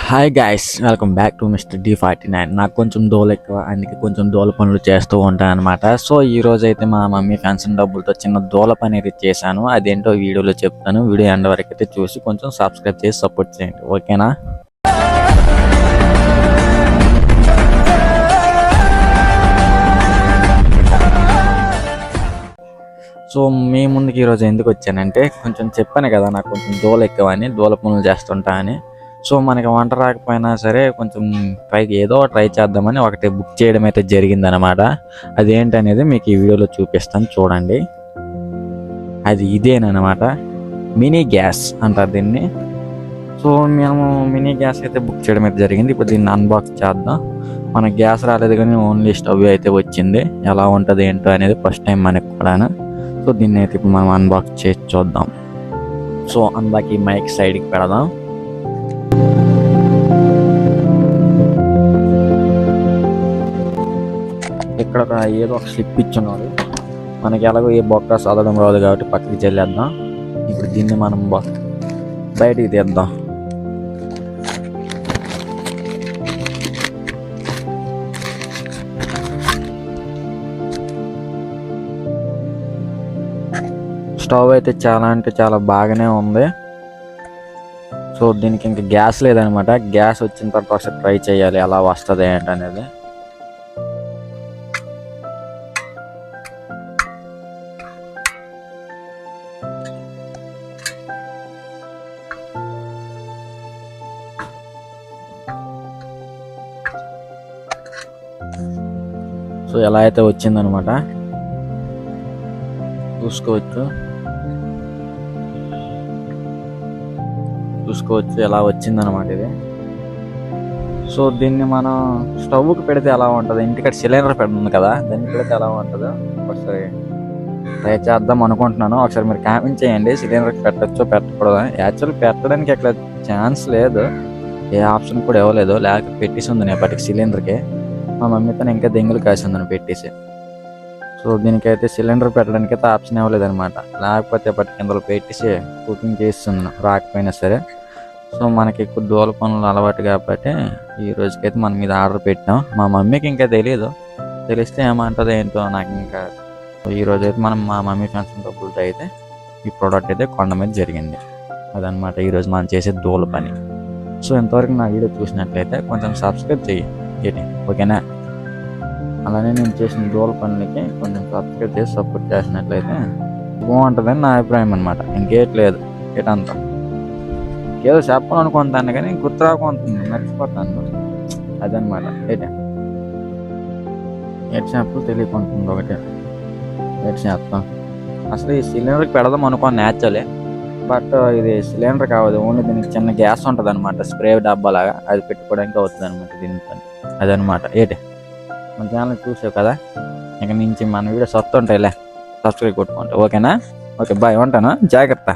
Hi guys, welcome back to mister D49. నాకు కొంచెం దోల ఎక్కువ, అందుకే కొంచెం దోల పనులు చేస్తూ ఉంటాను అనమాట. సో ఈ రోజు అయితే మా మమ్మీ పెన్షన్ డబ్బులతో చిన్న దోల పని అయితే చేశాను. అదేంటో వీడియోలో చెప్తాను. వీడియో ఎండ్ వరకు అయితే చూసి కొంచెం సబ్స్క్రైబ్ చేసి సపోర్ట్ చేయండి, ఓకేనా? సో మీ ముందుకి ఈరోజు ఎందుకు వచ్చానంటే, కొంచెం చెప్పాను కదా నాకు కొంచెం దోల ఎక్కువ అని, దోల పనులు చేస్తుంటా అని. సో మనకి వంట రాకపోయినా సరే కొంచెం ఏదో ట్రై చేద్దామని ఒకటి బుక్ చేయడం అయితే జరిగిందనమాట. అదేంటనేది మీకు ఈ వీడియోలో చూపిస్తాను, చూడండి. అది ఇదేనమాట, మినీ గ్యాస్ అంటారు దీన్ని. సో మేము మినీ గ్యాస్ అయితే బుక్ చేయడం అయితే జరిగింది. ఇప్పుడు దీన్ని అన్బాక్స్ చేద్దాం. మన గ్యాస్ రాలేదు కానీ ఓన్లీ స్టవ్ అయితే వచ్చింది. ఎలా ఉంటుంది ఏంటో అనేది ఫస్ట్ టైం మనకు కూడా. సో దీన్ని అయితే ఇప్పుడు మనం అన్బాక్స్ చేసి చూద్దాం. సో అందాక ఈ మైక్ సైడ్కి పెడదాం. ఇక్కడ ఏదో ఒక స్లిప్ ఇచ్చున్నారు. మనకి ఎలాగో ఏ బొక్క చదవడం రాదు కాబట్టి పక్కకి చెల్లేద్దాం. ఇప్పుడు దీన్ని మనం బయటికి తీద్దాం. స్టవ్ అయితే చాలా అంటే చాలా బాగానే ఉంది. సో దీనికి ఇంకా గ్యాస్ లేదనమాట. గ్యాస్ వచ్చిన తర్వాత ఒకసారి ట్రై చేయాలి ఎలా వస్తుంది ఏంటనేది. సో ఎలా అయితే వచ్చిందనమాట చూసుకోవచ్చు ఎలా వచ్చిందనమాట ఇది. సో దీన్ని మనం స్టవ్కి పెడితే ఎలా ఉంటుంది, ఇంటికి సిలిండర్ పెడుతుంది కదా, దాన్ని పెడితే ఎలా ఉంటుందో ఒకసారి ట్రై చేద్దాం అనుకుంటున్నాను. ఒకసారి మీరు కామెంట్ చేయండి, సిలిండర్కి పెట్టచ్చో పెట్టకూడదు. యాక్చువల్ పెట్టడానికి ఎక్కడ ఛాన్స్ లేదు, ఏ ఆప్షన్ కూడా ఇవ్వలేదు. లేకపోతే పెట్టేసి ఉంది నేను ఎప్పటికి సిలిండర్కి. మా మమ్మీతో ఇంకా దెంగులు కాసి ఉందని పెట్టేసి. సో దీనికైతే సిలిండర్ పెట్టడానికి అయితే ఆప్షన్ ఇవ్వలేదనమాట. లేకపోతే ఎప్పటికి ఇందులో పెట్టేసి కుకింగ్ చేస్తున్నాను రాకపోయినా సరే. సో మనకి ఎక్కువ దూల పనులు అలవాటు కాబట్టి ఈ రోజుకైతే మనం మీద ఆర్డర్ పెట్టాం. మా మమ్మీకి ఇంకా తెలియదు, తెలిస్తే ఏమంటుందో ఏంటో నాకు ఇంకా. ఈ రోజు అయితే మనం మా మమ్మీ పెన్షన్ డబ్బులతో అయితే ఈ ప్రోడక్ట్ అయితే కొండ మీద జరిగింది. అదనమాట ఈరోజు మనం చేసే దూల పని. సో ఇంతవరకు నా వీడియో చూసినట్లయితే కొంచెం సబ్స్క్రైబ్ చేయండి, ఓకేనా? అలానే నేను చేసిన దూల పనులకి కొంచెం సబ్స్క్రైబ్ చేసి సపోర్ట్ చేసినట్లయితే బాగుంటుందని నా అభిప్రాయం అనమాట. ఇంకేట్లేదు, ఏటంతా ఏదో చెప్పాలనుకుంటాను కానీ గుర్తు రాకుంటుంది, మర్చిపోతాను. అదనమాట ఏటి చెప్పలు తెలియకుంటుంది ఒకటే. ఏటి చేస్తాం అసలు ఈ సిలిండర్కి పెడదాం అనుకోని న్యాచురలే, బట్ ఇది సిలిండర్ కావద్దు, ఓన్లీ దీనికి చిన్న గ్యాస్ ఉంటుంది అనమాట, స్ప్రే డబ్బాలాగా. అది పెట్టుకోవడానికి అవుతుంది అనమాట దీనితో. అదనమాట మన ఛానల్ చూసావు కదా, ఇక నుంచి మన వీడియోస్ వస్తుంటాయిలే, సబ్స్క్రైబ్ కొట్టుకుంటా, ఓకేనా? ఓకే బాయ్, ఉంటాను, జాగ్రత్త.